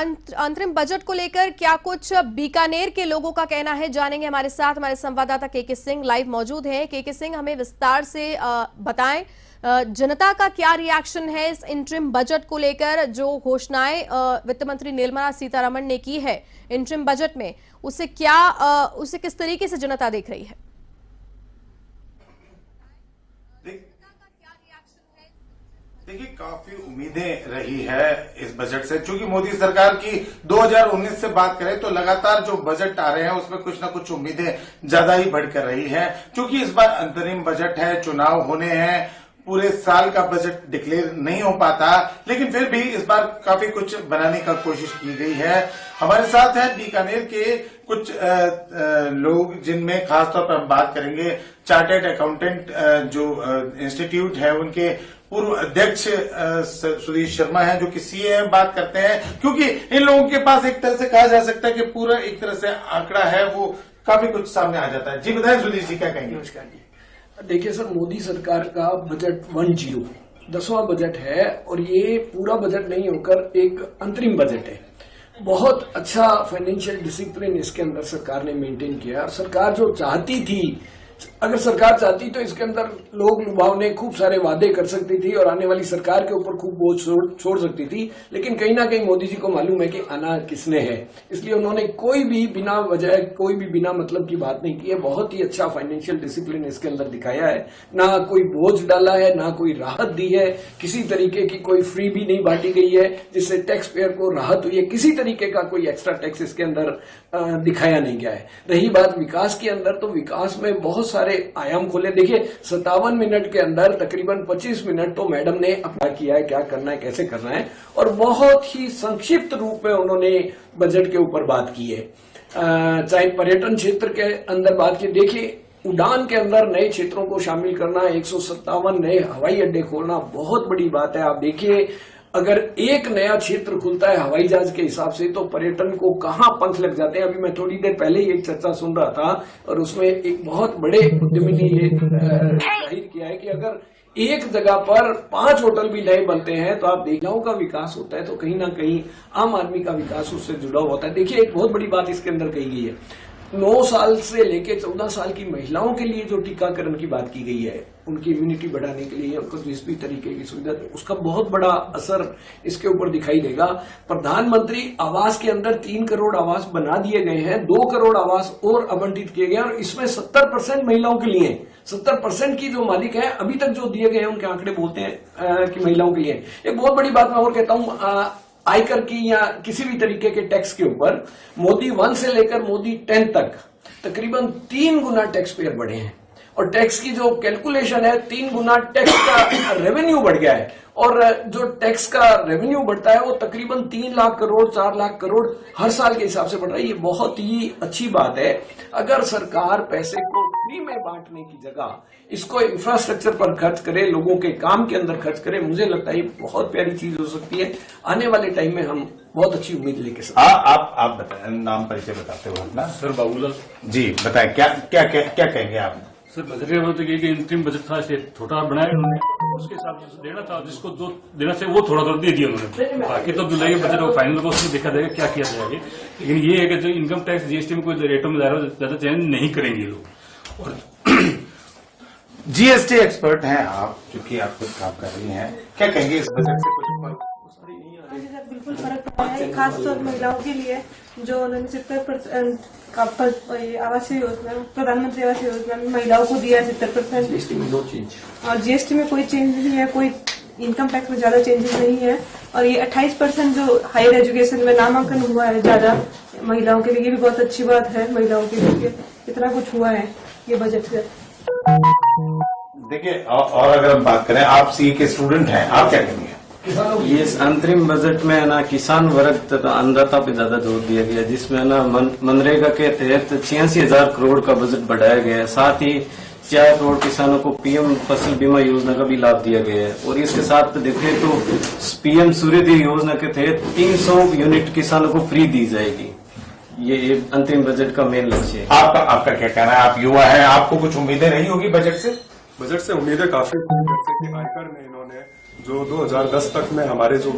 अंतरिम बजट को लेकर क्या कुछ बीकानेर के लोगों का कहना है, जानेंगे। हमारे साथ हमारे संवाददाता के सिंह लाइव मौजूद हैं। के सिंह, हमें विस्तार से बताएं, जनता का क्या रिएक्शन है इस इंटरिम बजट को लेकर? जो घोषणाएं वित्त मंत्री निर्मला सीतारमण ने की है इंटरिम बजट में, उसे किस तरीके से जनता देख रही है? देखिए, काफी उम्मीदें रही है इस बजट से, क्योंकि मोदी सरकार की 2019 से बात करें तो लगातार जो बजट आ रहे हैं उसमें कुछ ना कुछ उम्मीदें ज्यादा ही बढ़कर रही है। क्योंकि इस बार अंतरिम बजट है, चुनाव होने हैं, पूरे साल का बजट डिक्लेयर नहीं हो पाता, लेकिन फिर भी इस बार काफी कुछ बनाने का कोशिश की गई है। हमारे साथ हैं बीकानेर के कुछ लोग, जिनमें खासतौर पर हम बात करेंगे चार्टर्ड अकाउंटेंट जो इंस्टीट्यूट है उनके पूर्व अध्यक्ष सुधीर शर्मा है, जो कि सीए हैं। बात करते हैं क्योंकि इन लोगों के पास एक तरह से कहा जा सकता है कि पूरा एक तरह से आंकड़ा है, वो काफी कुछ सामने आ जाता है। जी बताएं सुधीर जी, क्या कहेंगे? नमस्कार जी। देखिए सर, मोदी सरकार का बजट 10वां बजट है और ये पूरा बजट नहीं होकर एक अंतरिम बजट है। बहुत अच्छा फाइनेंशियल डिसिप्लिन इसके अंदर सरकार ने मेंटेन किया। सरकार जो चाहती थी, अगर सरकार चाहती तो इसके अंदर लोग लुभावने खूब सारे वादे कर सकती थी और आने वाली सरकार के ऊपर खूब बोझ छोड़ सकती थी, लेकिन कहीं ना कहीं मोदी जी को मालूम है कि आना किसने है, इसलिए उन्होंने कोई भी बिना वजह, कोई भी बिना मतलब की बात नहीं की है। बहुत ही अच्छा फाइनेंशियल डिसिप्लिन इसके अंदर दिखाया है। ना कोई बोझ डाला है, ना कोई राहत दी है, किसी तरीके की कोई फ्री भी नहीं बांटी गई है जिससे टैक्स पेयर को राहत हुई है। किसी तरीके का कोई एक्स्ट्रा टैक्स इसके अंदर दिखाया नहीं गया है। रही बात विकास के अंदर, तो विकास में बहुत सारे आयाम खोले। देखिए, 57 मिनट के अंदर तकरीबन 25 मिनट तो मैडम ने अपना किया है, क्या करना है, कैसे करना है, और बहुत ही संक्षिप्त रूप में उन्होंने बजट के ऊपर बात की है। चाहे पर्यटन क्षेत्र के अंदर बात की, देखिए उड़ान के अंदर नए क्षेत्रों को शामिल करना, 157 नए हवाई अड्डे खोलना बहुत बड़ी बात है। आप देखिए, अगर एक नया क्षेत्र खुलता है हवाई जहाज के हिसाब से, तो पर्यटन को कहां पंख लग जाते हैं। अभी मैं थोड़ी देर पहले ही एक चर्चा सुन रहा था और उसमें एक बहुत बड़े उद्यमी ने ये जाहिर किया है कि अगर एक जगह पर 5 होटल भी नए बनते हैं तो आप महिलाओं का विकास होता है, तो कहीं ना कहीं आम आदमी का विकास उससे जुड़ा होता है। देखिए, एक बहुत बड़ी बात इसके अंदर कही गई है, 9 साल से लेकर 14 साल की महिलाओं के लिए जो टीकाकरण की बात की गई है, उनकी इम्यूनिटी बढ़ाने के लिए, उनको जिस भी तरीके की सुविधा, उसका बहुत बड़ा असर इसके ऊपर दिखाई देगा। प्रधानमंत्री आवास के अंदर 3 करोड़ आवास बना दिए गए हैं, 2 करोड़ आवास और आवंटित किए गए हैं और इसमें 70% महिलाओं के लिए, 70% की जो मालिक है अभी तक जो दिए गए हैं उनके आंकड़े बोलते हैं कि महिलाओं के लिए। एक बहुत बड़ी बात मैं और कहता हूं, आयकर की या किसी भी तरीके के टैक्स के ऊपर मोदी 1 से लेकर मोदी 10 तक तकरीबन 3 गुना टैक्स पेयर बढ़े हैं और टैक्स की जो कैलकुलेशन है 3 गुना टैक्स का रेवेन्यू बढ़ गया है और जो टैक्स का रेवेन्यू बढ़ता है वो तकरीबन 3 लाख करोड़ 4 लाख करोड़ हर साल के हिसाब से बढ़ रहा है। ये बहुत ही अच्छी बात है। अगर सरकार पैसे को फ्री में बांटने की जगह इसको इंफ्रास्ट्रक्चर पर खर्च करे, लोगों के काम के अंदर खर्च करे, मुझे लगता है ये बहुत प्यारी चीज हो सकती है। आने वाले टाइम में हम बहुत अच्छी उम्मीद लेके सकते हैं। आप बताएं, नाम परिचय बताते हो अपना। सर बाबूलाल जी, बताएं क्या कहेंगे आप? सर, बजट तो कि इंतरिम बजट था, इसे छोटा बनाया उन्होंने, उसके हिसाब से देना था, जिसको जो देना चाहिए वो थोड़ा दे दिया उन्होंने। बाकी तो जुलाई के बजट फाइनल को उसमें देखा जाएगा क्या किया जाएगा। लेकिन ये है कि जो इनकम टैक्स जीएसटी में कोई रेटों में ज्यादा चेंज नहीं करेंगे लोग। और जीएसटी एक्सपर्ट हैं आप, चूंकि आप कुछ काम कर रही हैं, क्या कहेंगे इस बजट से? कुछ बिल्कुल फर्क पड़ा है, खासतौर महिलाओं के लिए जो उन्होंने 70% का आवासीय योजना, प्रधानमंत्री आवास योजना में महिलाओं को दिया 70%। जीएसटी में नो चेंज और जीएसटी में कोई चेंज नहीं है, कोई इनकम टैक्स में ज्यादा चेंजेस नहीं है। और ये 28% जो हायर एजुकेशन में नामांकन हुआ है ज्यादा महिलाओं के लिए, ये भी बहुत अच्छी बात है महिलाओं के लिए। इतना कुछ हुआ है ये बजट से। देखिए, और अगर हम बात करें, आप सीए के स्टूडेंट हैं, आप क्या कहेंगे? ये अंतरिम बजट में ना किसान वर्ग तथा अन्नदाता पे ज्यादा जोर दिया गया, जिसमें ना मनरेगा के तहत 86,000 करोड़ का बजट बढ़ाया गया है। साथ ही 4 करोड़ किसानों को पीएम फसल बीमा योजना का भी लाभ दिया गया है और इसके साथ देखें तो पीएम सूर्योदय योजना के तहत 300 यूनिट किसानों को फ्री दी जाएगी। ये अंतिम बजट का मेन लक्ष्य है। आपका क्या कहना है? आप युवा हैं, आपको कुछ उम्मीदें नहीं होगी बजट से? बजट से उम्मीदें काफी, जैसे कि आयकर में इन्होंने जो 2010 तक में हमारे जो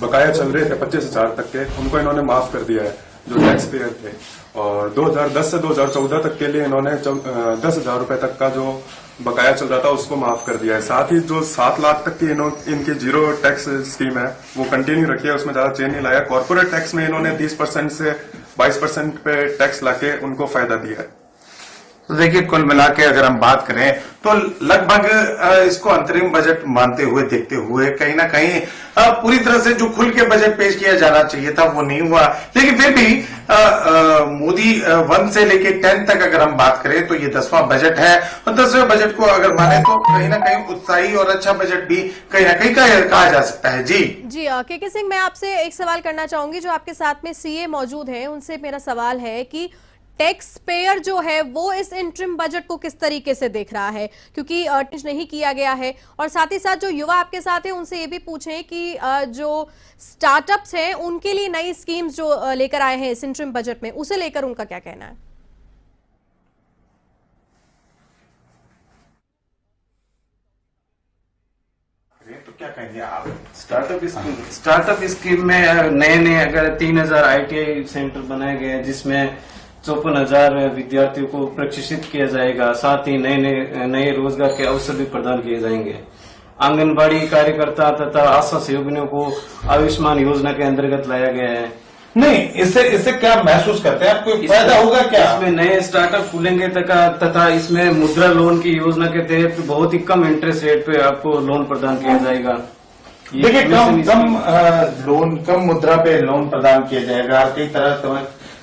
बकाया चल रहे थे 25,000 तक के, उनको इन्होंने माफ कर दिया है जो टैक्स पेयर थे। और 2010 से 2014 तक के लिए इन्होंने 10,000 रुपए तक का जो बकाया चल रहा था उसको माफ कर दिया है। साथ ही जो 7 लाख तक की इनकी जीरो टैक्स स्कीम है वो कंटिन्यू रखी है, उसमें ज्यादा चेंज नहीं लाया। कॉर्पोरेट टैक्स में इन्होंने 30% से 22% पे टैक्स लाके उनको फायदा दिया है। तो देखिए, कुल मिला के अगर हम बात करें तो लगभग इसको अंतरिम बजट मानते हुए देखते हुए कहीं ना कहीं पूरी तरह से जो खुल के बजट पेश किया जाना चाहिए था वो नहीं हुआ। लेकिन फिर भी मोदी 1 से लेके 10 तक अगर हम बात करें तो ये 10वां बजट है, और 10वें बजट को अगर माने तो कहीं ना कहीं उत्साही और अच्छा बजट भी कहीं ना कहीं कहा जा सकता है। जी के सिंह, मैं आपसे एक सवाल करना चाहूंगी। जो आपके साथ में सीए मौजूद हैं, उनसे मेरा सवाल है कि टैक्स पेयर जो है वो इस इंटरिम बजट को किस तरीके से देख रहा है, क्योंकि नहीं किया गया है। और साथ ही साथ जो युवा आपके साथ हैं उनसे ये भी पूछें कि जो स्टार्टअप्स हैं उनके लिए नई स्कीम्स जो लेकर आए हैं इस इंटरिम बजट में, उसे लेकर उनका क्या कहना है? तो क्या कहेंगे आप? स्टार्टअप स्कीम में नए अगर 3,000 ITI सेंटर बनाए गए हैं, जिसमें 54,000 विद्यार्थियों को प्रशिक्षित किया जाएगा। साथ ही नए रोजगार के अवसर भी प्रदान किए जाएंगे। आंगनबाड़ी कार्यकर्ता तथा आशा सहयोगियों को आयुष्मान योजना के अंतर्गत लाया गया है। नहीं, इससे क्या महसूस करते हैं, आपको फायदा होगा क्या? इसमें नए स्टार्टअप खुलेंगे तथा इसमें मुद्रा लोन की योजना के तहत बहुत ही कम इंटरेस्ट रेट पे आपको लोन प्रदान किया जाएगा। देखिए, कम मुद्रा पे लोन प्रदान किया जाएगा। कई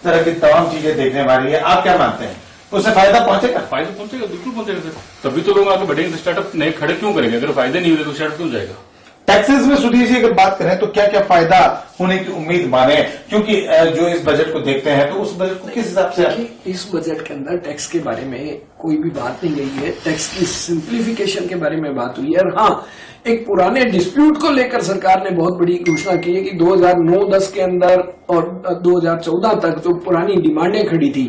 तरह की तमाम चीजें देखने वाली है। आप क्या मानते हैं, उससे फायदा पहुंचेगा? फायदा पहुंचेगा, बिल्कुल पहुंचेगा सर। तभी तो लोग आगे बढ़ेंगे। स्टार्टअप नए खड़े क्यों करेंगे? अगर फायदे नहीं होते तो स्टार्टअप क्यों जाएगा? टैक्सेस में सुधीर जी अगर बात करें तो क्या क्या फायदा होने की उम्मीद माने, क्योंकि जो इस बजट को देखते हैं तो उस बजट को किस हिसाब से? इस बजट के अंदर टैक्स के बारे में कोई भी बात नहीं गई है। टैक्स की सिंप्लीफिकेशन के बारे में बात हुई है। और हाँ, एक पुराने डिस्प्यूट को लेकर सरकार ने बहुत बड़ी घोषणा की है कि 2009-10 के अंदर और 2014 तक जो पुरानी डिमांडें खड़ी थी,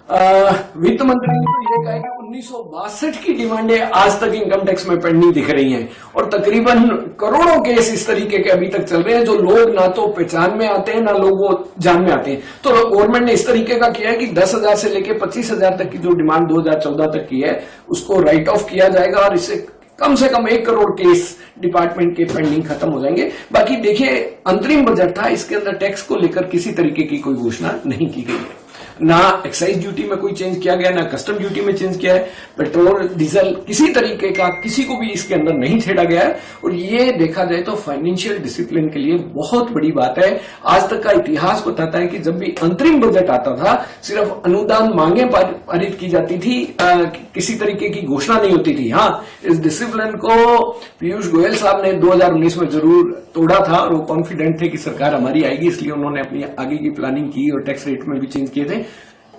वित्त मंत्री ने तो ये कहा कि 1962 की डिमांडें आज तक इनकम टैक्स में पेंडिंग दिख रही हैं, और तकरीबन करोड़ों केस इस तरीके के अभी तक चल रहे हैं जो लोग ना तो पहचान में आते हैं ना लोग वो जान में आते हैं। तो गवर्नमेंट ने इस तरीके का किया है कि 10,000 से लेकर 25,000 तक की जो डिमांड 2014 तक की है उसको राइट ऑफ किया जाएगा, और इससे कम से कम 1 करोड़ केस डिपार्टमेंट के पेंडिंग खत्म हो जाएंगे। बाकी देखिए, अंतरिम बजट था, इसके अंदर टैक्स को लेकर किसी तरीके की कोई घोषणा नहीं की गई है। ना एक्साइज ड्यूटी में कोई चेंज किया गया, ना कस्टम ड्यूटी में चेंज किया है। पेट्रोल डीजल किसी तरीके का किसी को भी इसके अंदर नहीं छेड़ा गया है। और ये देखा जाए तो फाइनेंशियल डिसिप्लिन के लिए बहुत बड़ी बात है। आज तक का इतिहास बताता है कि जब भी अंतरिम बजट आता था सिर्फ अनुदान मांगे पारित की जाती थी, किसी तरीके की घोषणा नहीं होती थी। हाँ, इस डिसिप्लिन को पीयूष गोयल साहब ने 2019 में जरूर तोड़ा था, और वो कॉन्फिडेंट थे कि सरकार हमारी आएगी, इसलिए उन्होंने अपनी आगे की प्लानिंग की और टैक्स रेट में भी चेंज किए थे।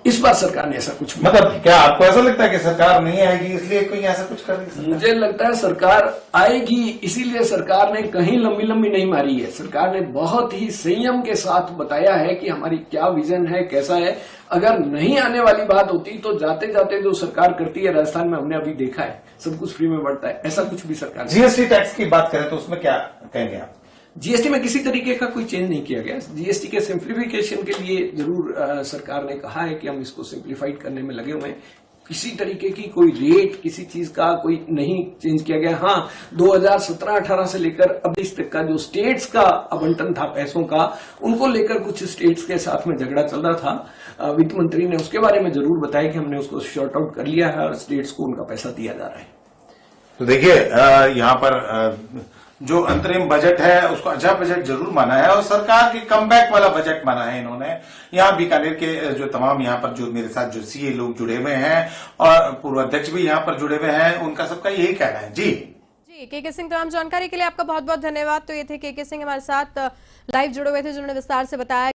इस बार सरकार ने ऐसा कुछ, मतलब क्या आपको ऐसा लगता है कि सरकार नहीं आएगी इसलिए कोई ऐसा कुछ कर नहीं सकता? मुझे लगता है सरकार आएगी, इसीलिए सरकार ने कहीं लंबी नहीं मारी है। सरकार ने बहुत ही संयम के साथ बताया है कि हमारी क्या विजन है, कैसा है। अगर नहीं आने वाली बात होती तो जाते जाते जो सरकार करती है, राजस्थान में हमने अभी देखा है, सब कुछ फ्री में बढ़ता है, ऐसा कुछ भी सरकार। जीएसटी टैक्स की बात करें तो उसमें क्या कहेंगे आप? जीएसटी में किसी तरीके का कोई चेंज नहीं किया गया। जीएसटी के सिंप्लीफिकेशन के लिए जरूर सरकार ने कहा है कि हम इसको सिंप्लीफाइड करने में लगे हुए हैं। किसी तरीके की कोई रेट किसी चीज का कोई नहीं चेंज किया गया। हाँ, 2017-18 से लेकर अभी तक का जो स्टेट्स का आवंटन था पैसों का, उनको लेकर कुछ स्टेट्स के साथ में झगड़ा चल रहा था। वित्त मंत्री ने उसके बारे में जरूर बताया कि हमने उसको शॉर्ट आउट कर लिया है और स्टेट्स को उनका पैसा दिया जा रहा है। तो देखिए, यहाँ पर जो अंतरिम बजट है उसको अच्छा बजट जरूर माना है, और सरकार की कमबैक वाला बजट माना है इन्होंने। यहाँ बीकानेर के जो तमाम यहाँ पर जो मेरे साथ जो सीए लोग जुड़े हुए हैं और पूर्व अध्यक्ष भी यहाँ पर जुड़े हुए हैं, उनका सबका यही कहना है। जी के सिंह, तमाम जानकारी के लिए आपका बहुत बहुत धन्यवाद। तो ये थे के सिंह हमारे साथ लाइव जुड़े हुए थे, जिन्होंने विस्तार से बताया।